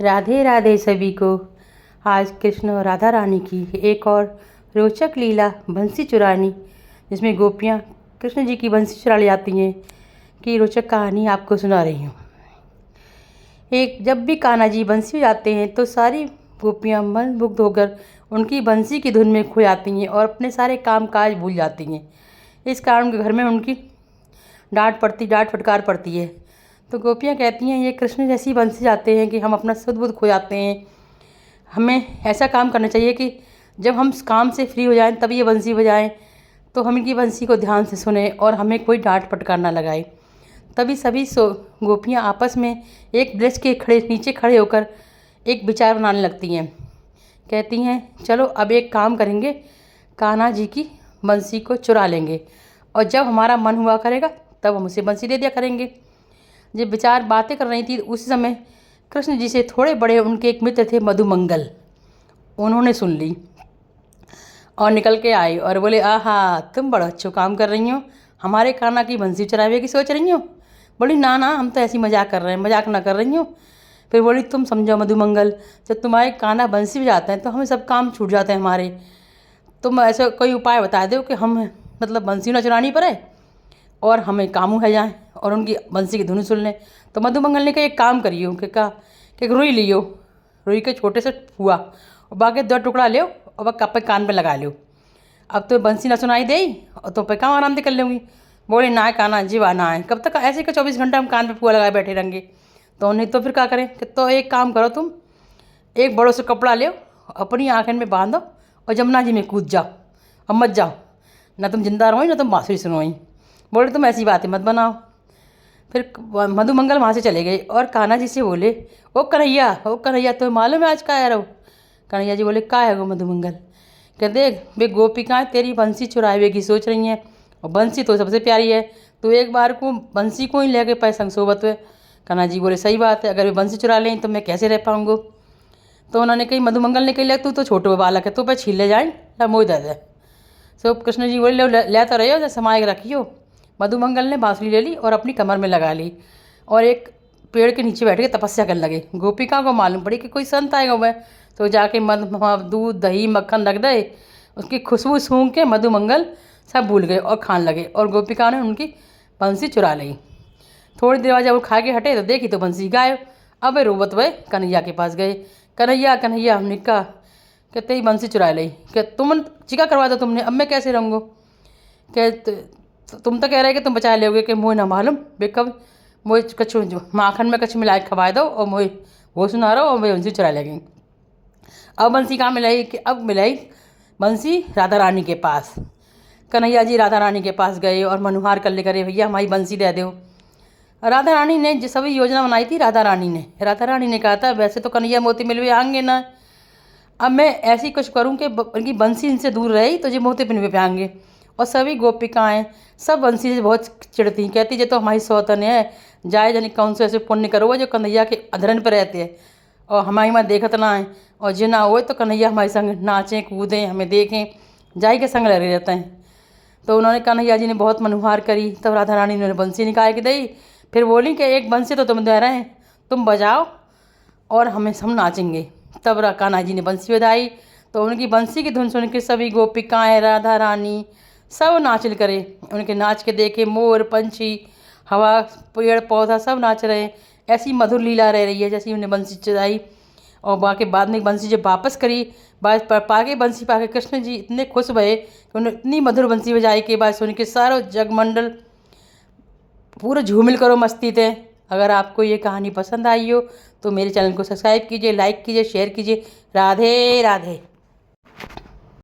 राधे राधे सभी को। आज कृष्ण और राधा रानी की एक और रोचक लीला बंसी चुरानी, जिसमें गोपियाँ कृष्ण जी की बंसी चुरा ले जाती हैं, की रोचक कहानी आपको सुना रही हूँ। जब भी कान्हा जी बंसी बजाते हैं तो सारी गोपियाँ मंत्रमुग्ध होकर उनकी बंसी की धुन में खो जाती हैं और अपने सारे काम काज भूल जाती हैं। इस कारण घर में उनकी डांट फटकार पड़ती है। तो गोपियाँ कहती हैं, ये कृष्ण जैसी बंसी जाते हैं कि हम अपना सुध बुध खो जाते हैं। हमें ऐसा काम करना चाहिए कि जब हम काम से फ्री हो जाएं तब ये बंसी बजाएं, तो हम इनकी बंसी को ध्यान से सुने और हमें कोई डांट फटकार ना लगाए। तभी सभी गोपियाँ आपस में एक वृक्ष के नीचे खड़े होकर एक विचार बनाने लगती हैं। कहती हैं, चलो अब एक काम करेंगे, कान्हा जी की बंसी को चुरा लेंगे और जब हमारा मन हुआ करेगा तब हम उसे बंसी दे दिया करेंगे। जब विचार बातें कर रही थी उस समय कृष्ण जी से थोड़े बड़े उनके एक मित्र थे, मधुमंगल। उन्होंने सुन ली और निकल के आए और बोले, आहा, तुम बड़ा अच्छा काम कर रही हो, हमारे कान्हा की बंसी चुरावे की सोच रही हो। बोली, ना ना, हम तो ऐसी मजाक कर रहे हैं, मजाक ना कर रही हो। फिर बोली, तुम समझो मधुमंगल, जब तुम्हारे कान्हा बंसी बजाते हैं तो हमें सब काम छूट जाते हैं हमारे। तुम ऐसा कोई उपाय बता दो कि हम मतलब बंसी ना चुरानी पड़े और हमें काम है जाए और उनकी बंसी की धुन सुन लें। तो मधुमंगल ने कहा, एक काम करियो कि रुई लियो, रुई के छोटे से फुआ और बाकी 2 टुकड़ा लियो और वह कप कान पे लगा लियो। अब तो बंसी ना सुनाई दे और तो पे काम आराम से कर लूँगी। बोले, ना कान्हा जी, वाह ना है, कब तक ऐसे का 24 घंटा हम कान पे फुआ लगाए बैठे रहेंगे। तो नहीं तो फिर क्या करें कि तो एक काम करो, तुम एक बड़ो से कपड़ा ले अपनी आँखन में बांधो और जमुना जी में कूद जाओ और मत जाओ, ना तुम जिंदा रहो ना तुम बाँसुरी सुनोई। बोले, तुम ऐसी बातें मत बनाओ। फिर मधुमंगल वहाँ से चले गए और कान्हा जी से बोले, ओ कन्हैया, तुम्हें मालूम है आज क्या है? रहो। कन्हैया जी बोले, क्या है वो मधुमंगल? कहते, वे गोपिकाएँ तेरी बंसी चुरावे की सोच रही हैं और बंसी तो सबसे प्यारी है, तो एक बार को बंसी को ही लेके पाए संग सोबत हुए। कान्हा जी बोले, सही बात है, अगर वे बंसी चुरा लें तो मैं कैसे रह पाऊँगा। तो उन्होंने कही, मधुमंगल ने कही, तू तो छोटो बालक है, तो पे छीन ले जाए, ला मोह दे दे। सो कृष्ण जी बोले, ले तो रहे हो, समाये रखियो। मधुमंगल ने बांसुरी ले ली और अपनी कमर में लगा ली और एक पेड़ के नीचे बैठ के तपस्या करने लगे। गोपिका को मालूम पड़ी कि कोई संत आएगा वह, तो जाके दूध दही मक्खन रख दे, उसकी खुशबू सूंघ के मधुमंगल सब भूल गए और खाने लगे और गोपिका ने उनकी बंसी चुरा ली। थोड़ी देर बाद जब वो खा के हटे तो देखी तो बंसी गायब। अब वे रोबत हुए कन्हैया के पास गए। कन्हैया कन्हैया, हमने कहा, कहते ही बंसी चुरा ली, क्या तुम चिका करवा दो तुमने, अब मैं कैसे रहूँगो। तुम तो कह रहे कि तुम बचा लोगे कि मुँह ना मालूम, बेकब मुँह कछु माखन में कछु मिला के खवा दो और मुँह वो सुना रहो और मैं बंसी चुरा लेंगे। अब बंसी कहाँ मिलाई कि अब मिलाई बंसी राधा रानी के पास। कन्हैया जी राधा रानी के पास गए और मनुहार कर ले करे, भैया हमारी बंसी दे दो। राधा रानी ने जो सभी योजना बनाई थी, राधा रानी ने कहा था, वैसे तो कन्हैया मोती मिलवे आएंगे ना, अब मैं ऐसी कुछ करूँ कि उनकी बंसी इनसे दूर रही तो ये मोती पिनवे पे आएंगे। और सभी गोपिकाएँ सब बंसी से बहुत चिढ़ती, कहती, ये तो हमारी सौतन है, जाए जाने कौन से ऐसे पुण्य करो जो कन्हैया के अधरन पर रहते हैं और हमारी माँ देखत ना है, और जो ना हो तो कन्हैया हमारे संग नाचें कूदें, हमें देखें, जाई के संग लगे रहते हैं। तो उन्होंने कन्हैया जी ने बहुत मनुहार करी, तब राधा रानी ने बंसी निकाल के दी। फिर बोली कि एक बंसी तो तुम दे रहे हैं, तुम बजाओ और हमें सब नाचेंगे। तब कान्हा जी ने बंसी बजाई तो उनकी बंसी की धुन सुन के सभी गोपिकाएँ, राधा रानी सब नाचल करे। उनके नाच के देखे मोर पंछी, हवा, पेड़ पौधा सब नाच रहे हैं। ऐसी मधुर लीला रह रही है जैसी उन्हें बंसी चलाई। और बाकी बाद में बंसी जब वापस करी, पाके बंसी पाके कृष्ण जी इतने खुश भये कि उन्होंने इतनी मधुर बंसी बजाई के बाद सुन के सारो जगमंडल पूरा झूमिल करो मस्ती थे। अगर आपको ये कहानी पसंद आई हो तो मेरे चैनल को सब्सक्राइब कीजिए, लाइक कीजिए, शेयर कीजिए। राधे राधे।